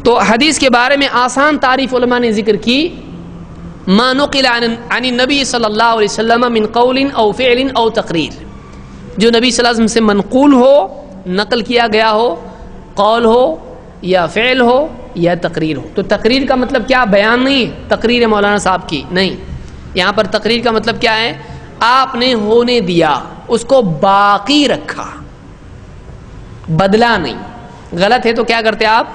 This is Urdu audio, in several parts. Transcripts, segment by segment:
تو حدیث کے بارے میں آسان تعریف علماء نے ذکر کی، ما نقل عن النبی صلی اللہ علیہ وسلم من قول او فعل او تقریر، جو نبی صلی اللہ علیہ وسلم سے منقول ہو، نقل کیا گیا ہو، قول ہو یا فعل ہو یا تقریر ہو۔ تو تقریر کا مطلب کیا؟ بیان نہیں، تقریر مولانا صاحب کی نہیں، یہاں پر تقریر کا مطلب کیا ہے؟ آپ نے ہونے دیا، اس کو باقی رکھا، بدلا نہیں۔ غلط ہے تو کیا کرتے آپ؟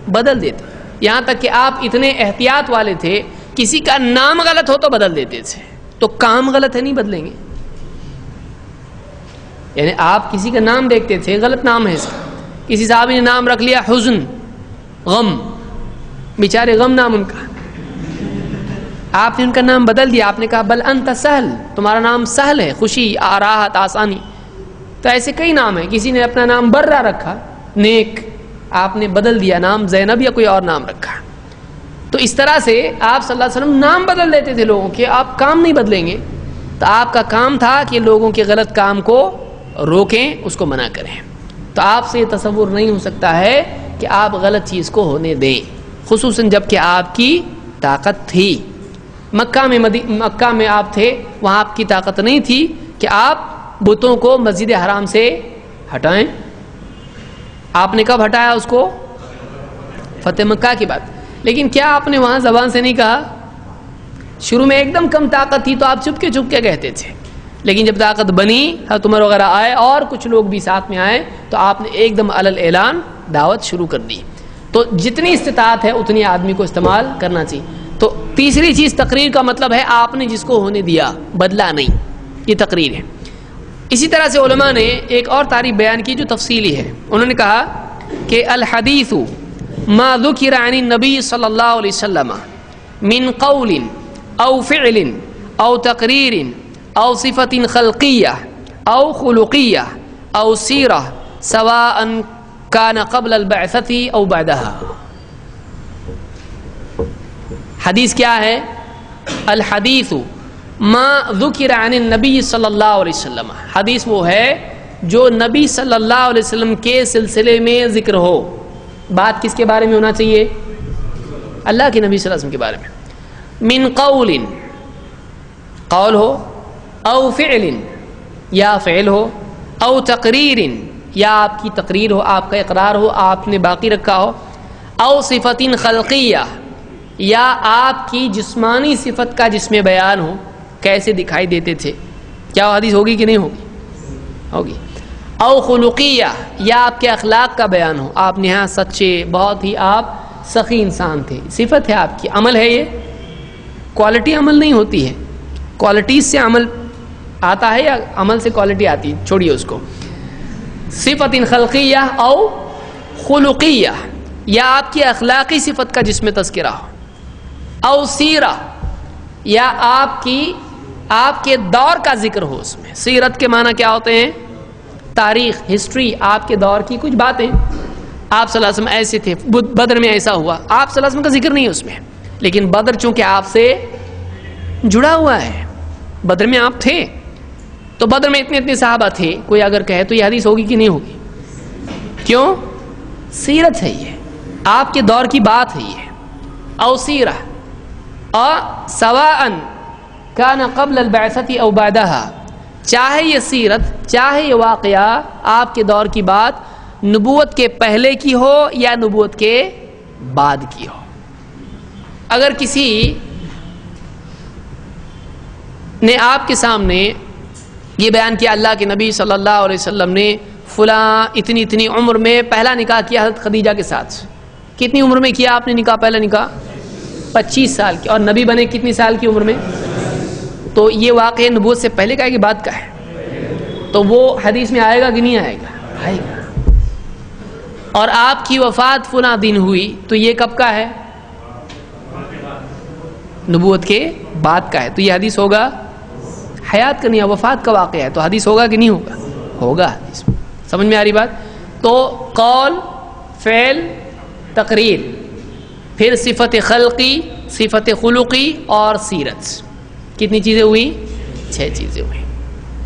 بدل دیتے۔ یہاں تک کہ آپ اتنے احتیاط والے تھے، کسی کا نام غلط ہو تو بدل دیتے تھے، تو کام غلط ہے نہیں بدلیں گے۔ یعنی آپ کسی کا نام دیکھتے تھے، غلط نام ہے اس کا، کسی صحابی نے نام رکھ لیا حزن، غم، بیچارے غم نام ان کا، آپ نے ان کا نام بدل دیا، آپ نے کہا بل انت سہل، تمہارا نام سہل ہے، خوشی، راحت، آسانی۔ تو ایسے کئی نام ہیں، کسی نے اپنا نام برہ رکھا، نیک، آپ نے بدل دیا نام زینب یا کوئی اور نام رکھا۔ تو اس طرح سے آپ صلی اللہ علیہ وسلم نام بدل دیتے تھے لوگوں کے، آپ کام نہیں بدلیں گے۔ تو آپ کا کام تھا کہ لوگوں کے غلط کام کو روکیں، اس کو منع کریں۔ تو آپ سے یہ تصور نہیں ہو سکتا ہے کہ آپ غلط چیز کو ہونے دیں، خصوصاً جب کہ آپ کی طاقت تھی۔ مکہ میں آپ تھے، وہاں آپ کی طاقت نہیں تھی کہ آپ بتوں کو مسجد حرام سے ہٹائیں۔ آپ نے کب ہٹایا اس کو؟ فتح مکہ کی بات۔ لیکن کیا آپ نے وہاں زبان سے نہیں کہا؟ شروع میں ایک دم کم طاقت تھی تو آپ چپ کے کہتے تھے، لیکن جب طاقت بنی، حضرت عمر وغیرہ آئے اور کچھ لوگ بھی ساتھ میں آئے، تو آپ نے ایک دم علل اعلان دعوت شروع کر دی۔ تو جتنی استطاعت ہے اتنی آدمی کو استعمال کرنا چاہیے۔ تو تیسری چیز تقریر کا مطلب ہے آپ نے جس کو ہونے دیا، بدلا نہیں، یہ تقریر ہے۔ اسی طرح سے علماء نے ایک اور تعریف بیان کی جو تفصیلی ہے، انہوں نے کہا کہ الحدیث ما ذکر عن النبی صلی اللہ علیہ وسلم من قول او فعل او تقریر او صفت خلقیہ او خلقیہ او سیرہ سواء کان قبل البعثۃ او بعدها۔ حدیث کیا ہے؟ الحدیث ما ذکر عن النبی صلی اللہ علیہ وسلم، حدیث وہ ہے جو نبی صلی اللہ علیہ وسلم کے سلسلے میں ذکر ہو۔ بات کس کے بارے میں ہونا چاہیے؟ اللہ کے نبی صلی اللہ علیہ وسلم کے بارے میں۔ من قول، قول ہو، او فعل یا فعل ہو، او تقریر یا آپ کی تقریر ہو، آپ کا اقرار ہو، آپ نے باقی رکھا ہو، او صفت خلقیہ یا آپ کی جسمانی صفت کا جس میں بیان ہو، کیسے دکھائی دیتے تھے، کیا وہ حدیث ہوگی کہ نہیں ہوگی؟ ہوگی۔ او خلقیہ یا آپ کے اخلاق کا بیان ہو، آپ نہایت سچے، بہت ہی آپ سخی انسان تھے، صفت ہے آپ کی، عمل ہے، یہ کوالٹی عمل نہیں ہوتی ہے، کوالٹیز سے عمل آتا ہے یا عمل سے کوالٹی آتی ہے، چھوڑیے اس کو۔ صفت خلقیہ او خلقیہ یا آپ کی اخلاقی صفت کا جس میں تذکرہ ہو، او سیرہ یا آپ کے دور کا ذکر ہو اس میں۔ سیرت کے معنی کیا ہوتے ہیں؟ تاریخ، ہسٹری، آپ کے دور کی کچھ باتیں، آپ صلی اللہ علیہ وسلم ایسے تھے، بدر میں ایسا ہوا، آپ صلی اللہ علیہ وسلم کا ذکر نہیں ہے اس میں، لیکن بدر چونکہ آپ سے جڑا ہوا ہے، بدر میں آپ تھے، تو بدر میں اتنے صحابہ تھے، کوئی اگر کہے تو یہ حدیث ہوگی کہ نہیں ہوگی؟ کیوں؟ سیرت ہے، یہ آپ کے دور کی بات ہے یہ۔ او سیرہ اور سواء کان قبل البعثۃ او بعدها، چاہے یہ سیرت، چاہے یہ واقعہ آپ کے دور کی بات نبوت کے پہلے کی ہو یا نبوت کے بعد کی ہو۔ اگر کسی نے آپ کے سامنے یہ بیان کیا اللہ کے نبی صلی اللہ علیہ وسلم نے فلاں اتنی عمر میں پہلا نکاح کیا حضرت خدیجہ کے ساتھ، کتنی عمر میں کیا آپ نے نکاح؟ پہلا نکاح 25 سال کی، اور نبی بنے کتنی سال کی عمر میں؟ تو یہ واقعہ نبوت سے پہلے کا ہے کہ بعد کا ہے؟ تو وہ حدیث میں آئے گا کہ نہیں آئے گا؟ آئے گا۔ اور آپ کی وفات فلاں دن ہوئی تو یہ کب کا ہے؟ نبوت کے بعد کا ہے، تو یہ حدیث ہوگا؟ حیات کا نہیں ہے، وفات کا واقعہ ہے، تو حدیث ہوگا کہ نہیں ہوگا؟ ہوگا حدیث۔ سمجھ میں آ رہی بات؟ تو قول، فعل، تقریر، پھر صفت خلقی، صفت خلقی اور سیرت، کتنی چیزیں ہوئی؟ 6 چیزیں ہوئی۔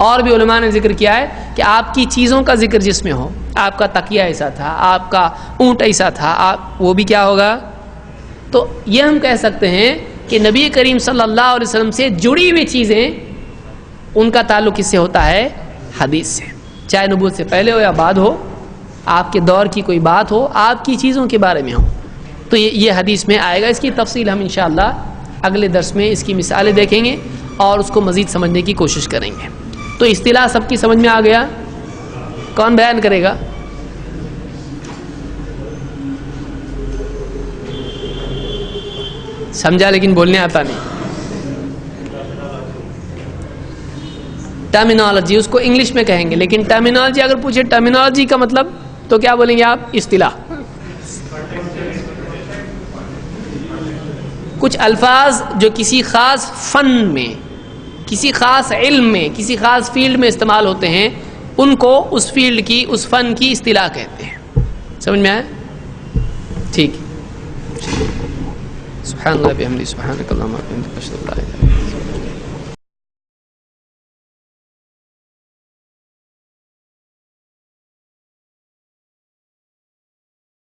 اور بھی علماء نے ذکر کیا ہے کہ آپ کی چیزوں کا ذکر جس میں ہو، آپ کا تکیہ ایسا تھا، آپ کا اونٹ ایسا تھا، وہ بھی کیا ہوگا؟ تو یہ ہم کہہ سکتے ہیں کہ نبی کریم صلی اللہ علیہ وسلم سے جڑی ہوئی چیزیں ان کا تعلق کس سے ہوتا ہے؟ حدیث سے، چاہے نبوت سے پہلے ہو یا بعد ہو، آپ کے دور کی کوئی بات ہو، آپ کی چیزوں کے بارے میں ہو، تو یہ حدیث میں آئے گا۔ اس کی تفصیل ہم انشاءاللہ اگلے درس میں اس کی مثالیں دیکھیں گے اور اس کو مزید سمجھنے کی کوشش کریں گے۔ تو اصطلاح سب کی سمجھ میں آ گیا؟ کون بیان کرے گا؟ سمجھا لیکن بولنے آتا نہیں۔ ٹرمینالوجی اس کو انگلش میں کہیں گے، لیکن ٹرمینالوجی اگر پوچھے ٹرمینالوجی کا مطلب تو کیا بولیں گے آپ؟ اصطلاح۔ کچھ الفاظ جو کسی خاص فن میں، کسی خاص علم میں، کسی خاص فیلڈ میں استعمال ہوتے ہیں، ان کو اس فیلڈ کی، اس فن کی اصطلاح کہتے ہیں۔ سمجھ میں آیا؟ ٹھیک۔ سبحان اللہ بحمدہ، سبحانک اللہم وبحمدک، اشہد ان لا الہ الا انت۔